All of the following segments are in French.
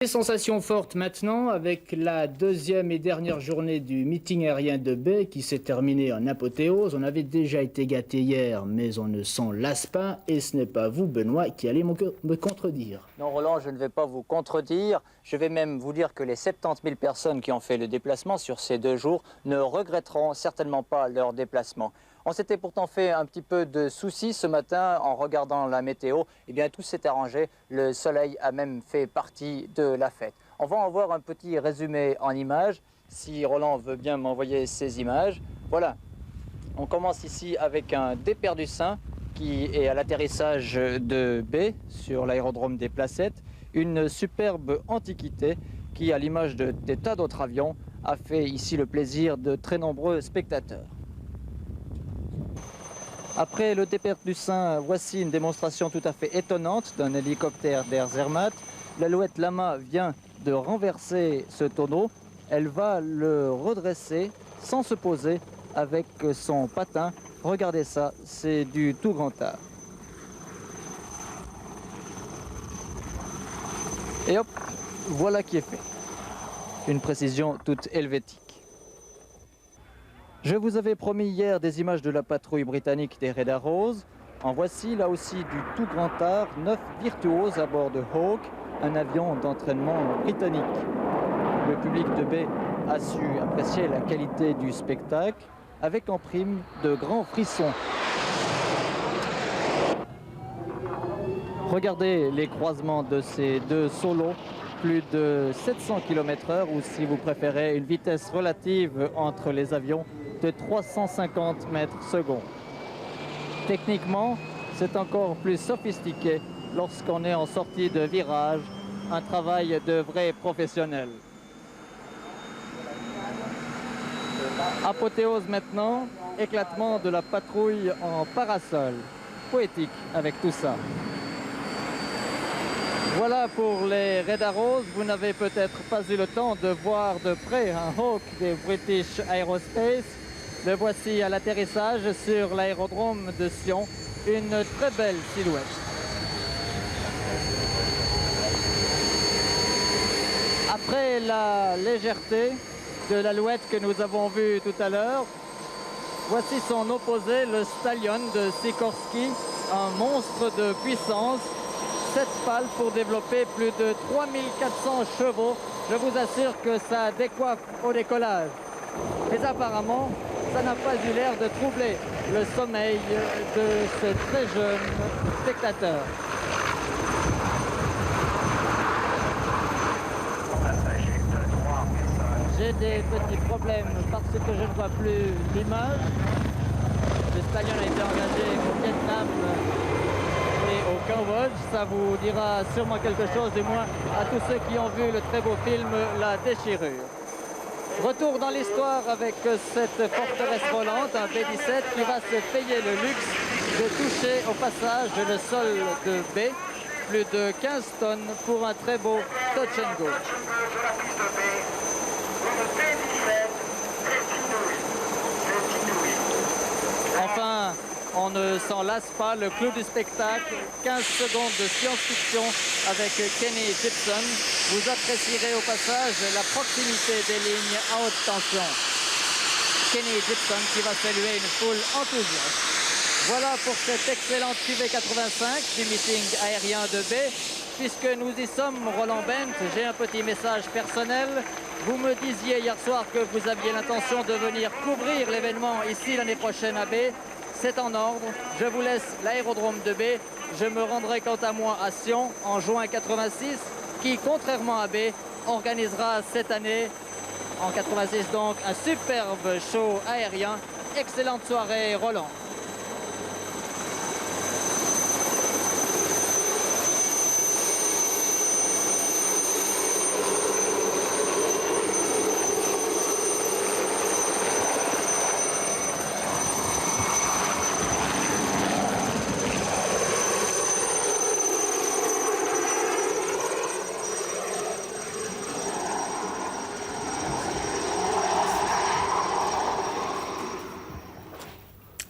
Des sensations fortes maintenant avec la deuxième et dernière journée du meeting aérien de baie qui s'est terminé en apothéose. On avait déjà été gâté hier, mais on ne s'en lasse pas. Et ce n'est pas vous, Benoît, qui allez me contredire. Non, Roland, je ne vais pas vous contredire. Je vais même vous dire que les 70 000 personnes qui ont fait le déplacement sur ces 2 jours ne regretteront certainement pas leur déplacement. On s'était pourtant fait un petit peu de soucis ce matin en regardant la météo. Eh bien, tout s'est arrangé. Le soleil a même fait partie de la fête. On va en voir un petit résumé en images. Si Roland veut bien m'envoyer ces images. Voilà. On commence ici avec un Desperdussins qui est à l'atterrissage de B sur l'aérodrome des Placettes. Une superbe antiquité qui, à l'image des tas d'autres avions, a fait ici le plaisir de très nombreux spectateurs. Après le Desperdussins, voici une démonstration tout à fait étonnante d'un hélicoptère d'Air Zermatt. L'alouette Lama vient de renverser ce tonneau. Elle va le redresser sans se poser avec son patin. Regardez ça, c'est du tout grand art. Et hop, voilà qui est fait. Une précision toute helvétique. Je vous avais promis hier des images de la patrouille britannique des Red Arrows. En voici là aussi du tout grand art, 9 virtuoses à bord de Hawk, un avion d'entraînement britannique. Le public de baie a su apprécier la qualité du spectacle avec en prime de grands frissons. Regardez les croisements de ces deux solos, plus de 700 km/h ou si vous préférez une vitesse relative entre les avions de 350 mètres secondes. Techniquement, c'est encore plus sophistiqué lorsqu'on est en sortie de virage, un travail de vrai professionnel. Apothéose maintenant, éclatement de la patrouille en parasol. Poétique avec tout ça. Voilà pour les Red Arrows. Vous n'avez peut-être pas eu le temps de voir de près un Hawk des British Aerospace. Le voici à l'atterrissage sur l'aérodrome de Sion. Une très belle silhouette. Après la légèreté de l'alouette que nous avons vue tout à l'heure, voici son opposé, le Stallion de Sikorsky, un monstre de puissance. 7 pales pour développer plus de 3400 chevaux. Je vous assure que ça décoiffe au décollage. Mais apparemment, ça n'a pas eu l'air de troubler le sommeil de ce très jeune spectateur. J'ai des petits problèmes parce que je ne vois plus l'image. Le Stallion a été engagé au Vietnam et au Cambodge. Ça vous dira sûrement quelque chose, du moins à tous ceux qui ont vu le très beau film La Déchirure. Retour dans l'histoire avec cette forteresse volante, un B-17 qui va se payer le luxe de toucher au passage le sol de B. Plus de 15 tonnes pour un très beau touch and go. Enfin, on ne s'en lasse pas, le clou du spectacle, 15 secondes de science-fiction avec Kenny Gibson. Vous apprécierez au passage la proximité des lignes à haute tension. Kenny Gibson qui va saluer une foule enthousiaste. Voilà pour cette excellente QV85 du meeting aérien de B. Puisque nous y sommes, Roland Bent, j'ai un petit message personnel. Vous me disiez hier soir que vous aviez l'intention de venir couvrir l'événement ici l'année prochaine à B. C'est en ordre, je vous laisse l'aérodrome de B. Je me rendrai quant à moi à Sion en juin 86, qui, contrairement à B, organisera cette année, en 86 donc, un superbe show aérien. Excellente soirée, Roland.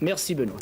Merci Benoît.